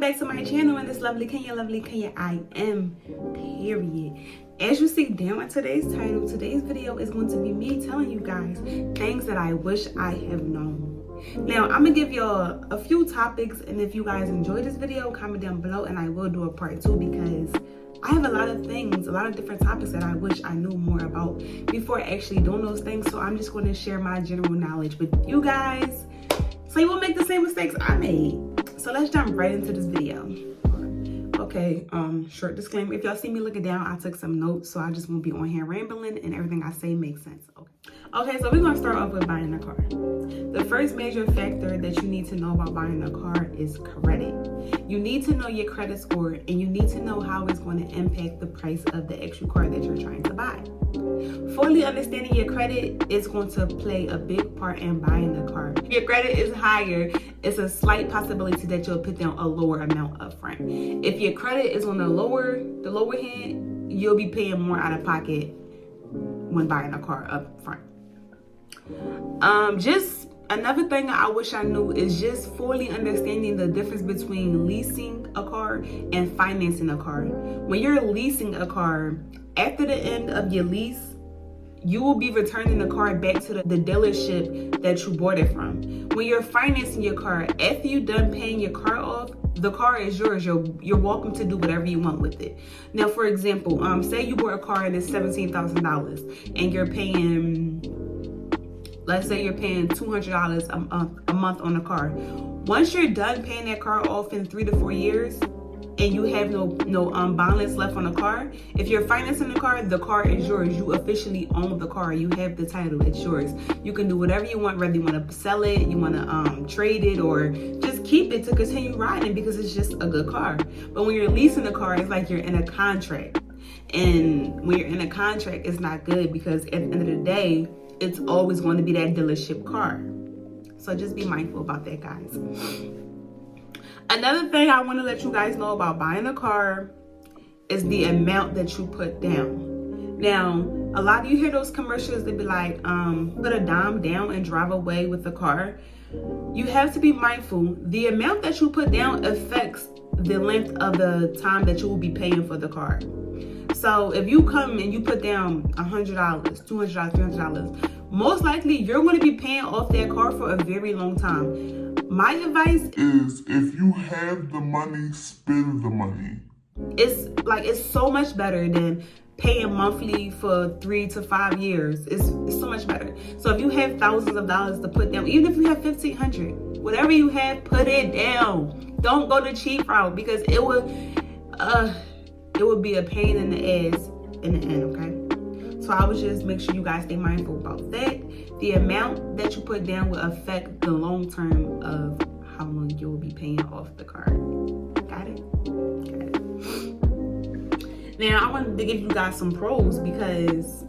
back to my channel, and it's Lovelykenya. I am, period. As you see down in today's title, today's video is going to be me telling you guys things that I wish I have known. Now, I'm gonna give y'all a few topics, and if you guys enjoy this video, comment down below and I will do a part 2, because I have a lot of things, a lot of different topics that I wish I knew more about before actually doing those things. So I'm just going to share my general knowledge with you guys so you won't make the same mistakes I made. So let's jump right into this video. Okay, short disclaimer, if y'all see me looking down, I took some notes, so I just won't be on here rambling and everything I say makes sense. Okay, so we're gonna start off with buying a car. The first major factor that you need to know about buying a car is credit. You need to know your credit score, and you need to know how it's going to impact the price of the actual car that you're trying to buy. Fully understanding your credit is going to play a big part in buying a car. If your credit is higher, it's a slight possibility that you'll put down a lower amount up front. If your credit is on the lower hand, you'll be paying more out of pocket when buying a car up front. Just another thing I wish I knew is just fully understanding the difference between leasing a car and financing a car. When you're leasing a car, after the end of your lease, you will be returning the car back to the dealership that you bought it from. When you're financing your car, after you're done paying your car off, the car is yours. You're welcome to do whatever you want with it. Now, for example, say you bought a car and it's $17,000 and you're paying, let's say you're paying $200 a month on the car. Once you're done paying that car off in 3 to 4 years, and you have no balance left on the car, if you're financing the car is yours. You officially own the car. You have the title. It's yours. You can do whatever you want, whether you want to sell it, you want to trade it, or just keep it to continue riding because it's just a good car. But when you're leasing a car, it's like you're in a contract. And when you're in a contract, it's not good, because at the end of the day, it's always going to be that dealership car. So just be mindful about that, guys. Another thing I want to let you guys know about buying a car is the amount that you put down. Now, a lot of you hear those commercials that be like, put a dime down and drive away with the car. You have to be mindful. The amount that you put down affects the length of the time that you will be paying for the car. So if you come and you put down $100, $200, $300, most likely you're going to be paying off that car for a very long time. My advice is, if you have the money, spend the money. It's so much better than paying monthly for 3 to 5 years. It's so much better. So if you have thousands of dollars to put down, even if you have $1,500, whatever you have, put it down. Don't go the cheap route, because it will be a pain in the ass in the end, okay? So I would just make sure you guys stay mindful about that. The amount that you put down will affect the long term of how long you will be paying off the car. Got it? Got it. Now, I wanted to give you guys some pros, because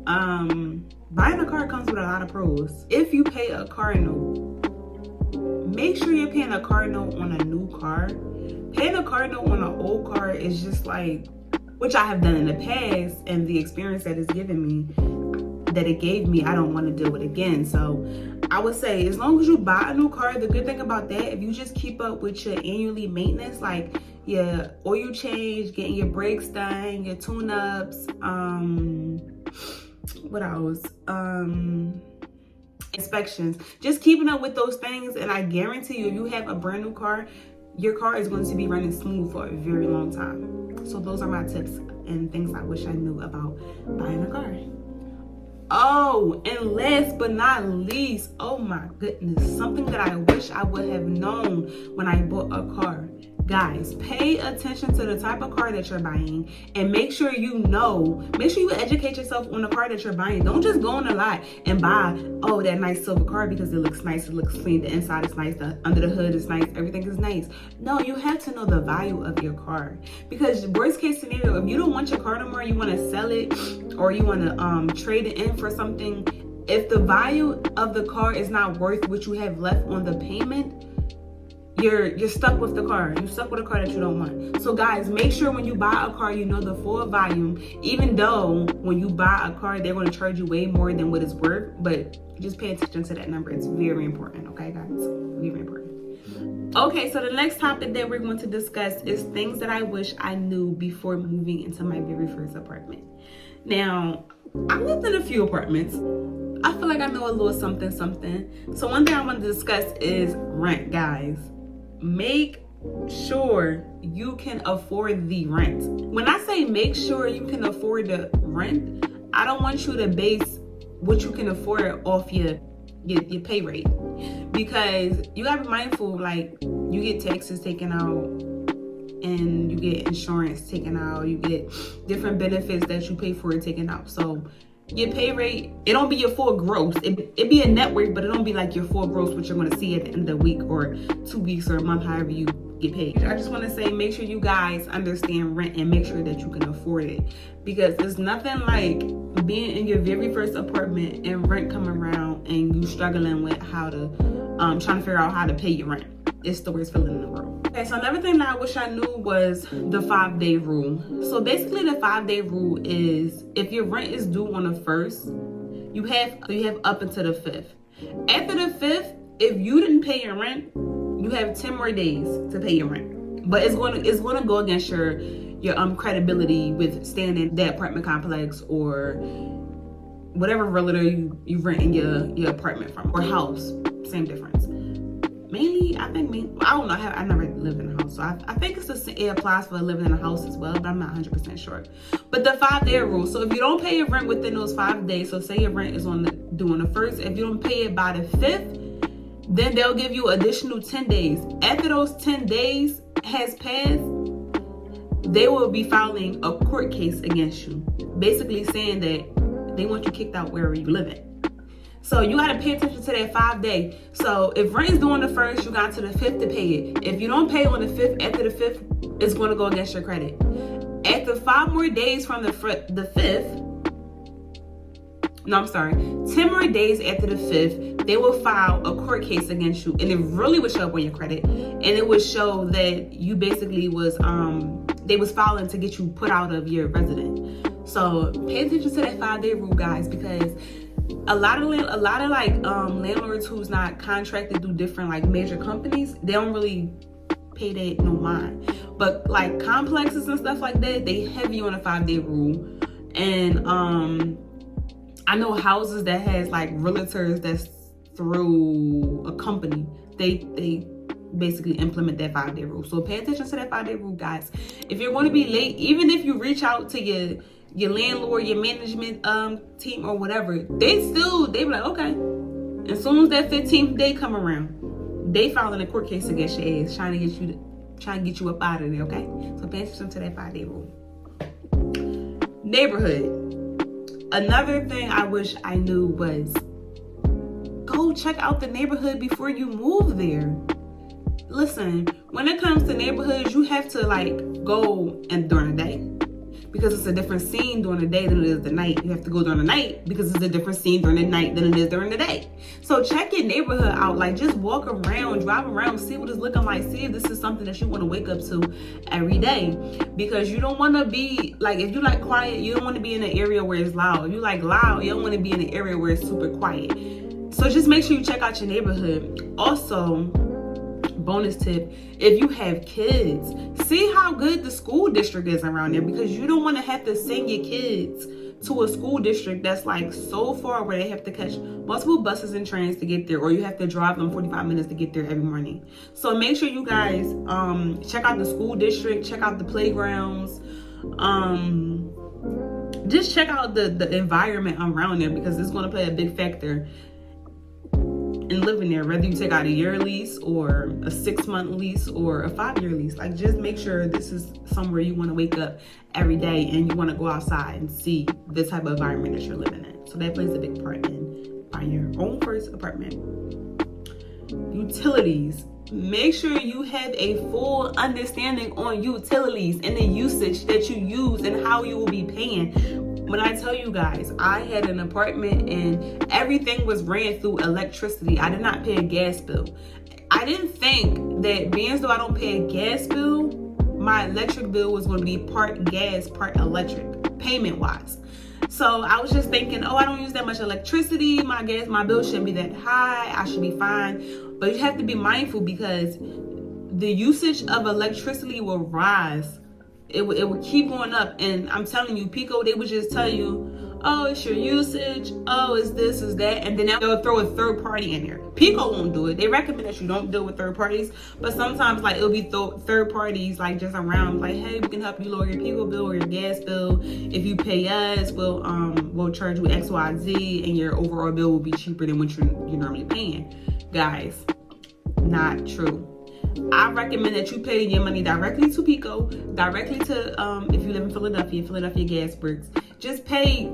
buying a car comes with a lot of pros. If you pay a car note, make sure you're paying a car note on a new car. Paying a car note on an old car is just like, which I have done in the past, and the experience that it gave me, I don't want to deal with again. So I would say, as long as you buy a new car, the good thing about that, if you just keep up with your annually maintenance, like your oil change, getting your brakes done, your tune-ups, what else? Inspections, just keeping up with those things, and I guarantee you, if you have a brand new car, your car is going to be running smooth for a very long time. So those are my tips and things I wish I knew about buying a car. Oh, and last but not least, oh my goodness, something that I wish I would have known when I bought a car. Guys, pay attention to the type of car that you're buying, and make sure you educate yourself on the car that you're buying. Don't just go on the lot and buy, oh, that nice silver car because it looks nice, it looks clean, the inside is nice, the under the hood is nice, everything is nice. No, you have to know the value of your car, because worst case scenario, if you don't want your car no more, you want to sell it, or you want to trade it in for something, if the value of the car is not worth what you have left on the payment, you're stuck with the car. You're stuck with a car that you don't want. So guys, make sure when you buy a car, you know the full volume, even though when you buy a car, they're going to charge you way more than what it's worth, but just pay attention to that number. It's very important, okay guys? Very important. Okay, so the next topic that we're going to discuss is things that I wish I knew before moving into my very first apartment. Now, I lived in a few apartments. I feel like I know a little something. So one thing I want to discuss is rent, guys. Make sure you can afford the rent. When I say make sure you can afford the rent, I don't want you to base what you can afford off your pay rate, because you gotta be mindful, like you get taxes taken out and you get insurance taken out, you get different benefits that you pay for taken out. So your pay rate, it don't be your full gross. It be a net worth, but it don't be like your full gross, what you're gonna see at the end of the week or 2 weeks or a month, however you get paid. I just want to say, make sure you guys understand rent and make sure that you can afford it, because there's nothing like being in your very first apartment and rent coming around and you struggling with how to trying to figure out how to pay your rent. It's the worst feeling in the world. Okay, so another thing that I wish I knew was the 5-day rule. So basically the 5-day rule is if your rent is due on the 1st, you have up until the 5th. After the 5th, if you didn't pay your rent, you have 10 more days to pay your rent. But it's going to go against your credibility with staying in that apartment complex or whatever realtor you rent in your apartment from, or house, same difference. Mainly, I don't know, I never lived in a house, so I think it applies for living in a house as well, but I'm not 100% sure. But the 5-day rule, so if you don't pay your rent within those 5 days, so say your rent is due on the 1st, if you don't pay it by the 5th, then they'll give you additional 10 days. After those 10 days has passed, they will be filing a court case against you, basically saying that they want you kicked out wherever you live in. So you gotta pay attention to that 5-day. So if rent is due on the 1st, you got to the 5th to pay it. If you don't pay on the 5th, after the 5th, it's gonna go against your credit. After 5 more days from the 5th, 10 more days after the 5th, they will file a court case against you, and it really would show up on your credit, and it would show that you basically was they was filing to get you put out of your residence. So pay attention to that 5-day rule, guys, because a lot of landlords who's not contracted through different like major companies, they don't really pay that no mind. But like complexes and stuff like that, they heavy on a 5-day rule. And I know houses that has like realtors that's through a company, they basically implement that 5-day rule. So pay attention to that 5-day rule, guys. If you're going to be late, even if you reach out to your landlord, your management team or whatever, they be like, okay. As soon as that 15th day come around, they filing a court case against your ass, trying to get you up out of there, okay? So pay attention to that 5-day rule. Neighborhood. Another thing I wish I knew was go check out the neighborhood before you move there. Listen, when it comes to neighborhoods, you have to like go and during the day, because it's a different scene during the day than it is the night. You have to go during the night because it's a different scene during the night than it is during the day. So check your neighborhood out. Like just walk around, drive around, see what it's looking like. See if this is something that you want to wake up to every day. Because you don't want to be like, if you like quiet, you don't want to be in an area where it's loud. If you like loud, you don't want to be in an area where it's super quiet. So just make sure you check out your neighborhood. Also, bonus tip, if you have kids, see how good the school district is around there, because you don't want to have to send your kids to a school district that's like so far where they have to catch multiple buses and trains to get there, or you have to drive them 45 minutes to get there every morning. So make sure you guys check out the school district, check out the playgrounds, just check out the environment around there, because it's going to play a big factor in living there, whether you take out a year lease or a 6-month lease or a 5-year lease. Like just make sure this is somewhere you want to wake up every day and you want to go outside and see the type of environment that you're living in. So that plays a big part in buying your own first apartment. Utilities. Make sure you have a full understanding on utilities and the usage that you use and how you will be paying. When I tell you guys, I had an apartment and everything was ran through electricity. I did not pay a gas bill. I didn't think that being as though I don't pay a gas bill, my electric bill was going to be part gas, part electric. payment wise. So I was just thinking, oh, I don't use that much electricity. My bill shouldn't be that high. I should be fine. But you have to be mindful because the usage of electricity will rise. It would keep going up. And I'm telling you, Pico, they would just tell you, oh, it's your usage. Oh, it's this, it's that. And then they'll throw a third party in there. Pico won't do it. They recommend that you don't deal with third parties. But sometimes, like, it'll be third parties, like, just around, like, hey, we can help you lower your Pico bill or your gas bill. If you pay us, we'll charge you X, Y, Z, and your overall bill will be cheaper than what you're normally paying. Guys, not true. I recommend that you pay your money directly to Pico, directly to, if you live in Philadelphia Gas Works. Just pay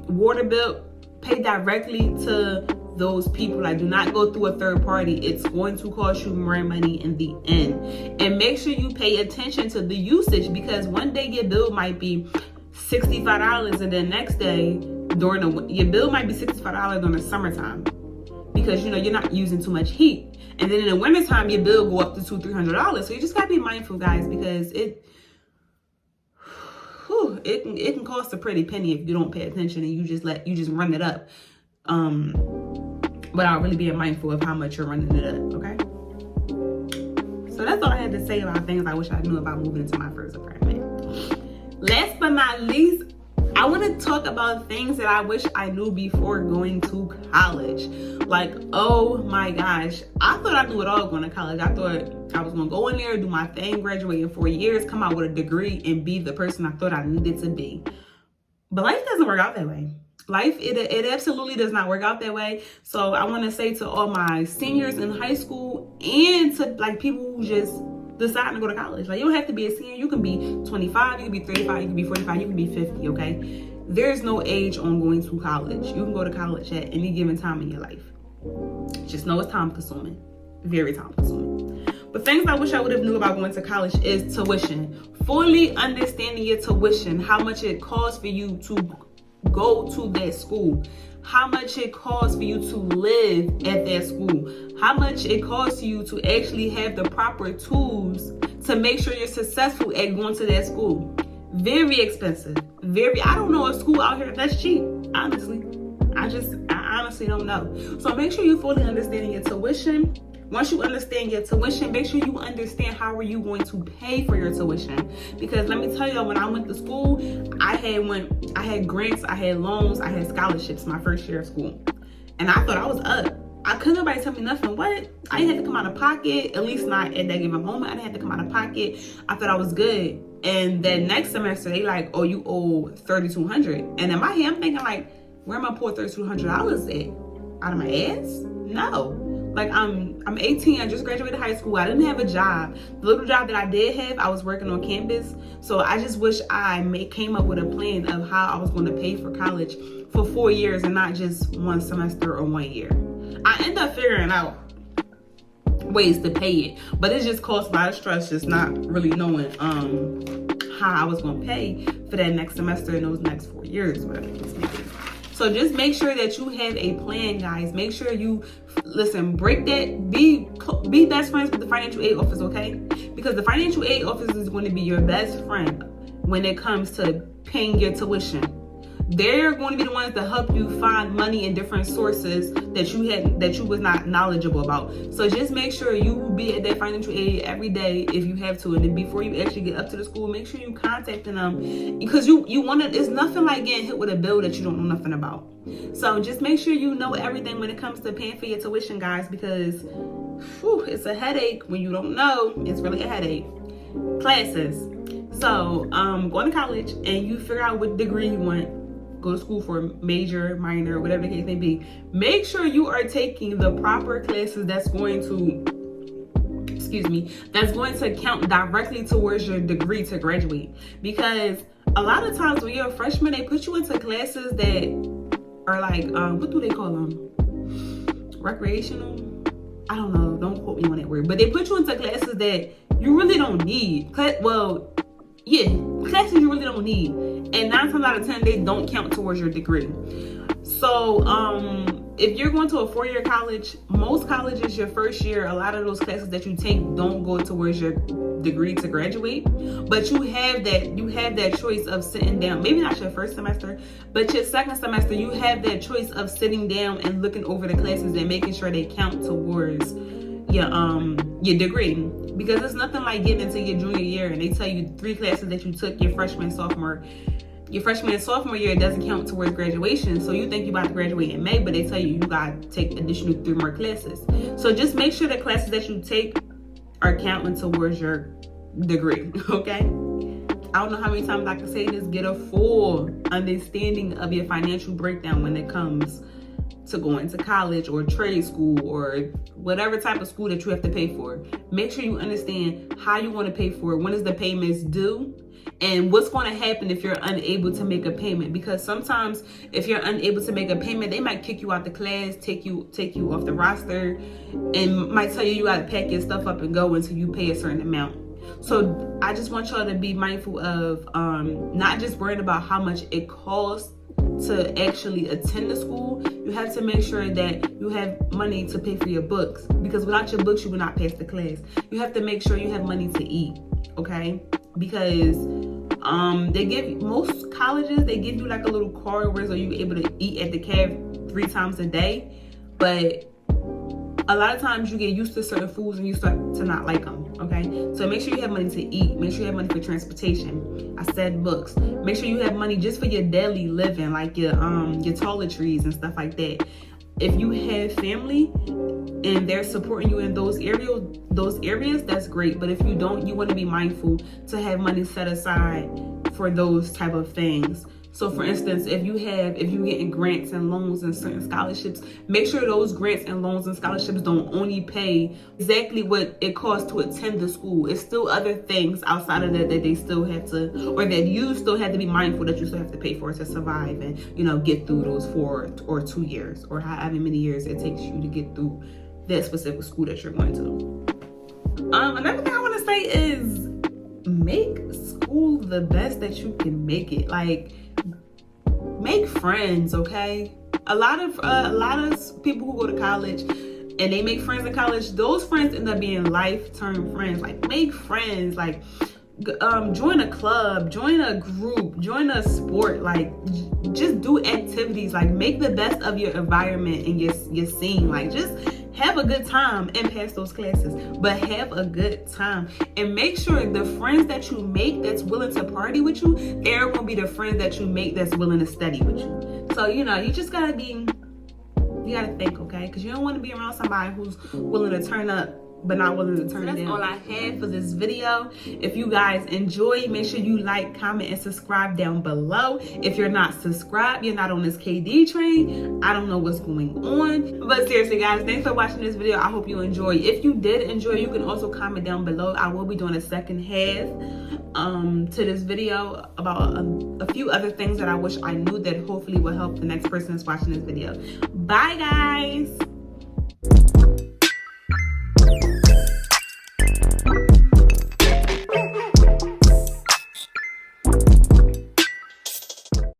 water bill, pay directly to those people. Like, do not go through a third party. It's going to cost you more money in the end. And make sure you pay attention to the usage, because one day your bill might be $65 and then next day your bill might be $65 during the summertime, because you know you're not using too much heat. And then in the wintertime, your bill go up to $200-$300. So you just gotta be mindful, guys, because it can cost a pretty penny if you don't pay attention and you just run it up, without really being mindful of how much you're running it up. Okay. So that's all I had to say about things I wish I knew about moving into my first apartment. Last but not least, I want to talk about things that I wish I knew before going to college. Like, oh my gosh, I thought I knew it all going to college. I thought I was going to go in there, do my thing, graduate in 4 years, come out with a degree, and be the person I thought I needed to be. But life doesn't work out that way. Life, it absolutely does not work out that way. So I want to say to all my seniors in high school and to like people who just deciding to go to college, like, you don't have to be a senior. You can be 25, you can be 35, you can be 45, you can be 50, okay? There's no age on going to college. You can go to college at any given time in your life. Just know it's time consuming, very time consuming. But things I wish I would have knew about going to college is tuition. Fully understanding your tuition, how much it costs for you to go to that school, how much it costs for you to live at that school, how much it costs you to actually have the proper tools to make sure you're successful at going to that school. Very expensive. I don't know a school out here that's cheap, honestly. I honestly don't know. So make sure you fully understand your tuition. Once you understand your tuition, make sure you understand how are you going to pay for your tuition. Because let me tell you, when I went to school, I had grants, I had loans, I had scholarships my first year of school. And I thought I was up. I couldn't nobody tell me nothing. What? I didn't have to come out of pocket, at least not at that given moment. I didn't have to come out of pocket. I thought I was good. And then next semester, they like, oh, you owe $3,200. And in my head, I'm thinking like, where am I pour $3,200 at? Out of my ass? No. Like, I'm 18, I just graduated high school. I didn't have a job. The little job that I did have, I was working on campus. So I just wish I came up with a plan of how I was going to pay for college for 4 years and not just one semester or 1 year. I ended up figuring out ways to pay it, but it just caused a lot of stress, just not really knowing how I was going to pay for that next semester and those next 4 years, whatever the case may be. So just make sure that you have a plan, guys. Make sure you listen, break that, be best friends with the financial aid office, okay? Because the financial aid office is going to be your best friend when it comes to paying your tuition. They're going to be the ones to help you find money in different sources that you was not knowledgeable about. So just make sure you be at that financial aid every day if you have to, and then before you actually get up to the school, make sure you contacting them, because you want to. It's nothing like getting hit with a bill that you don't know nothing about. So just make sure you know everything when it comes to paying for your tuition, guys, because it's a headache when you don't know. It's really a headache. Classes. So going to college and you figure out what degree you want. Go to school for major, minor, whatever the case may be. Make sure you are taking the proper classes that's going to count directly towards your degree to graduate. Because a lot of times when you're a freshman, they put you into classes that are like, what do they call them? Recreational? I don't know. Don't quote me on that word. But they put you into classes that you really don't need. Classes you really don't need, and 9 times out of 10 they don't count towards your degree. So if you're going to a 4-year college, most colleges, your first year, a lot of those classes that you take don't go towards your degree to graduate. But you have that choice of sitting down. Maybe not your first semester, but your second semester, you have that choice of sitting down and looking over the classes and making sure they count towards your degree. Because it's nothing like getting into your junior year and they tell you 3 classes that you took your freshman and sophomore year doesn't count towards graduation. So you think you about to graduate in May, but they tell you got to take additional 3 more classes. So just make sure the classes that you take are counting towards your degree, okay? I don't know how many times I can say this. Get a full understanding of your financial breakdown when it comes to going to college or trade school or whatever type of school that you have to pay for. Make sure you understand how you want to pay for it. When is the payments due? And what's going to happen if you're unable to make a payment? Because sometimes if you're unable to make a payment, they might kick you out the class, take you off the roster, and might tell you got to pack your stuff up and go until you pay a certain amount. So I just want y'all to be mindful of not just worrying about how much it costs to actually attend the school. You have to make sure that you have money to pay for your books, because without your books you will not pass the class. You have to make sure you have money to eat, okay? Because most colleges, they give you like a little card where you're able to eat at the caf 3 times a day, but a lot of times you get used to certain foods and you start to not like them, okay? So make sure you have money to eat. Make sure you have money for transportation. I said books. Make sure you have money just for your daily living, like your toiletries and stuff like that. If you have family and they're supporting you in those areas, that's great. But if you don't, you want to be mindful to have money set aside for those type of things. So for instance, if you're getting grants and loans and certain scholarships, make sure those grants and loans and scholarships don't only pay exactly what it costs to attend the school. It's still other things outside of that they still have to, or that you still have to be mindful that you still have to pay for to survive and, get through those 4 or 2 years or however many years it takes you to get through that specific school that you're going to. Another thing I want to say is make school the best that you can make it. Like, make friends, okay? A lot of people who go to college and they make friends in college, those friends end up being lifetime friends. Like, make friends, like join a club, join a group, join a sport, like just do activities, like make the best of your environment and your scene. Like, just have a good time and pass those classes, but have a good time. And make sure the friends that you make that's willing to party with you, they're going to be the friends that you make that's willing to study with you. So, you just got to think, okay? Because you don't want to be around somebody who's willing to turn up but not willing to turn down. That's all I had for this video. If you guys enjoy, make sure you like, comment, and subscribe down below. If you're not subscribed, you're not on this KD train, I don't know what's going on. But seriously, guys, thanks for watching this video. I hope you enjoy. If you did enjoy, you can also comment down below. I will be doing a second half to this video about a few other things that I wish I knew that hopefully will help the next person that's watching this video. Bye, guys.